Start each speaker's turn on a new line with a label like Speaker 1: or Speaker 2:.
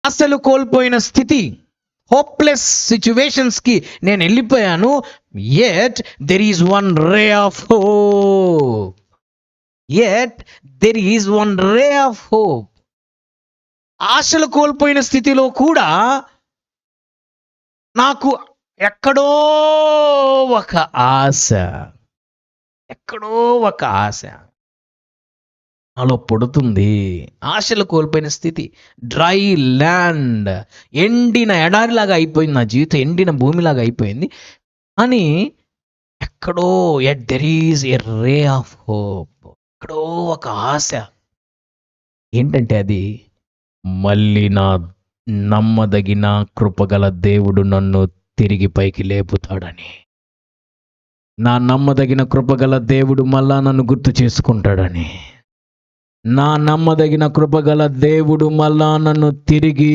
Speaker 1: అసలు కోల్పోయిన స్థితి, హోప్లెస్ సిచ్యువేషన్స్కి నేను వెళ్ళిపోయాను. yet there is one ray of hope. yet there is one ray of hope. ఆశలు కోల్పోయిన స్థితిలో కూడా నాకు ఎక్కడో ఒక ఆశ, ఎక్కడో ఒక ఆశ నాలో పుడుతుంది. ఆశలు కోల్పోయిన స్థితి, డ్రై ల్యాండ్, ఎండిన ఎడారిలాగా అయిపోయింది నా జీవితం, ఎండిన భూమిలాగా అయిపోయింది. అని ఎక్కడో at there is a ray of hope, ఎక్కడో ఒక ఆశ. ఏంటంటే అది మళ్ళీ నా నమ్మదగిన కృపగల దేవుడు నన్ను తిరిగి పైకి లేపుతాడని. నా నమ్మదగిన కృపగల దేవుడు మళ్ళా నన్ను గుర్తు చేసుకుంటాడని. నా నమ్మదగిన కృపగల దేవుడు మళ్ళా నన్ను తిరిగి